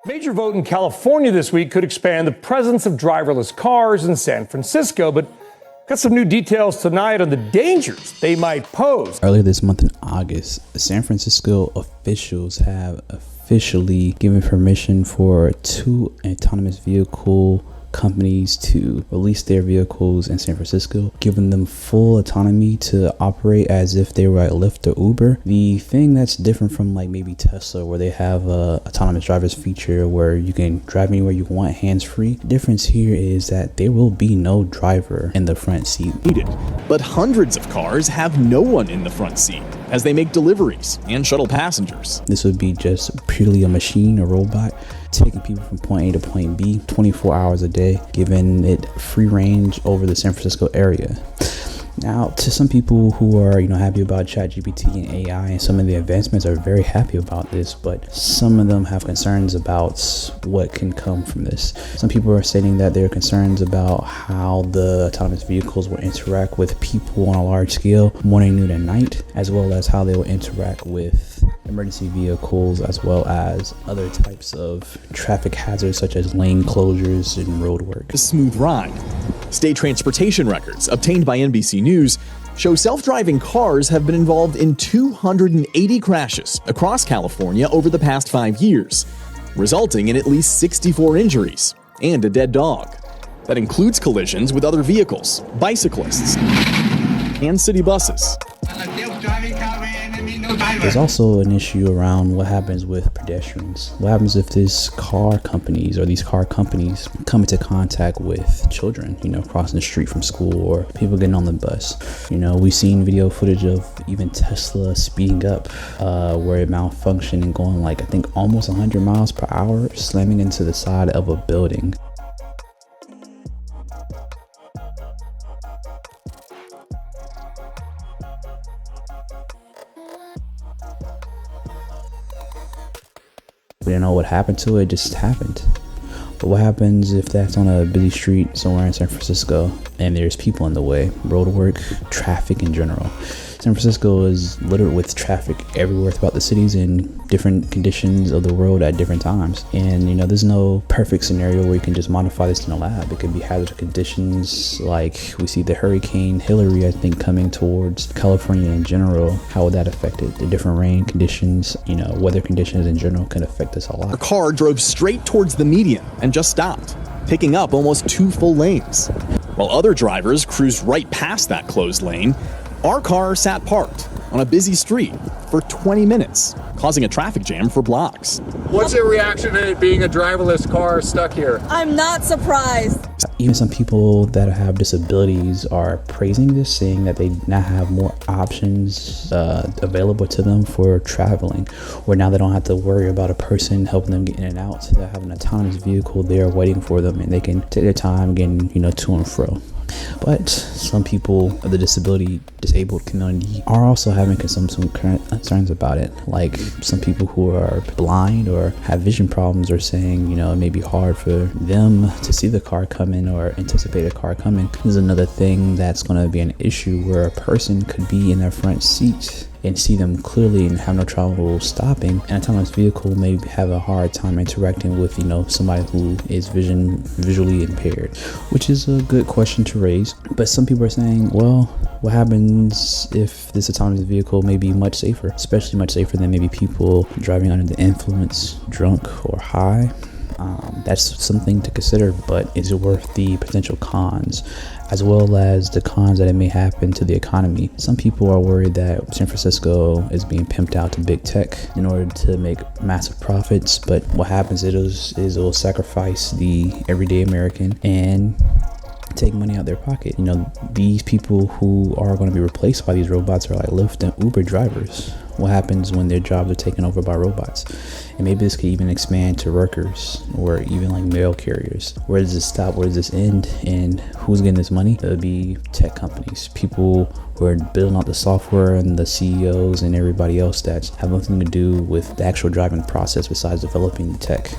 Major vote in California this week could expand the presence of driverless cars in San Francisco, but got some new details tonight on the dangers they might pose. Earlier this month in August, San Francisco officials have officially given permission for 2 autonomous vehicle companies to release their vehicles in San Francisco, giving them full autonomy to operate as if they were at Lyft or Uber. The thing that's different from like maybe Tesla, where they have a autonomous drivers feature where you can drive anywhere you want hands-free. The difference here is that there will be no driver in the front seat. But hundreds of cars have no one in the front seat as they make deliveries and shuttle passengers. This would be just purely a machine, a robot, taking people from point A to point B 24 hours a day, giving it free range over the San Francisco area. Now, to some people who are, happy about ChatGPT and AI and some of the advancements are very happy about this, but some of them have concerns about what can come from this. Some people are stating that there are concerns about how the autonomous vehicles will interact with people on a large scale, morning, noon, and night, as well as how they will interact with emergency vehicles, as well as other types of traffic hazards such as lane closures and road work. A smooth ride. State transportation records obtained by NBC News show self-driving cars have been involved in 280 crashes across California over the past 5 years, resulting in at least 64 injuries and a dead dog. That includes collisions with other vehicles, bicyclists, and city buses. There's also an issue around what happens with pedestrians. What happens if these car companies come into contact with children, crossing the street from school or people getting on the bus. We've seen video footage of even Tesla speeding up where it malfunctioned and going I think almost 100 miles per hour, slamming into the side of a building. We didn't know what happened to it, it just happened. But what happens if that's on a busy street somewhere in San Francisco and there's people in the way, road work, traffic in general? San Francisco is littered with traffic everywhere throughout the cities in different conditions of the road at different times. And there's no perfect scenario where you can just modify this in a lab. It could be hazard conditions like we see the Hurricane Hillary, I think, coming towards California in general. How would that affect it? The different rain conditions, weather conditions in general can affect us a lot. The car drove straight towards the median and just stopped, picking up almost 2 full lanes. While other drivers cruised right past that closed lane, our car sat parked on a busy street for 20 minutes, causing a traffic jam for blocks. What's your reaction to it being a driverless car stuck here? I'm not surprised. Even some people that have disabilities are praising this, saying that they now have more options available to them for traveling, where now they don't have to worry about a person helping them get in and out. They have an autonomous vehicle there waiting for them, and they can take their time getting to and fro. But some people of the disabled community are also having some concerns about it. Like some people who are blind or have vision problems are saying, it may be hard for them to see the car coming or anticipate a car coming. This is another thing that's going to be an issue where a person could be in their front seat and see them clearly and have no trouble stopping. An autonomous vehicle may have a hard time interacting with, somebody who is visually impaired, which is a good question to raise. But some people are saying, well, what happens if this autonomous vehicle may be much safer, especially much safer than maybe people driving under the influence, drunk or high? That's something to consider, but is it worth the potential cons, as well as the cons that it may happen to the economy? Some people are worried that San Francisco is being pimped out to big tech in order to make massive profits, but what happens is it will sacrifice the everyday American and take money out their pocket. These people who are going to be replaced by these robots are like Lyft and Uber drivers. What happens when their jobs are taken over by robots? And maybe this could even expand to workers or even like mail carriers. Where does this stop? Where does this end? And who's getting this money? It would be tech companies, people who are building out the software, and the CEOs and everybody else that have nothing to do with the actual driving process besides developing the tech.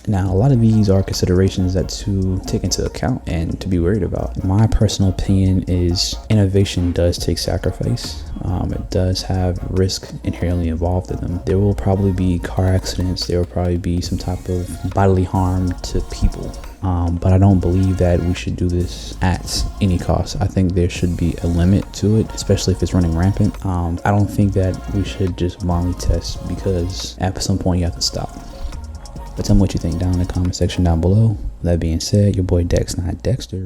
Now, a lot of these are considerations that to take into account and to be worried about. My personal opinion is innovation does take sacrifice. It does have risk inherently involved in them. There will probably be car accidents. There will probably be some type of bodily harm to people. But I don't believe that we should do this at any cost. I think there should be a limit to it, especially if it's running rampant. I don't think that we should just blindly test, because at some point you have to stop. But tell me what you think down in the comment section down below. That being said, your boy Dex, not Dexter.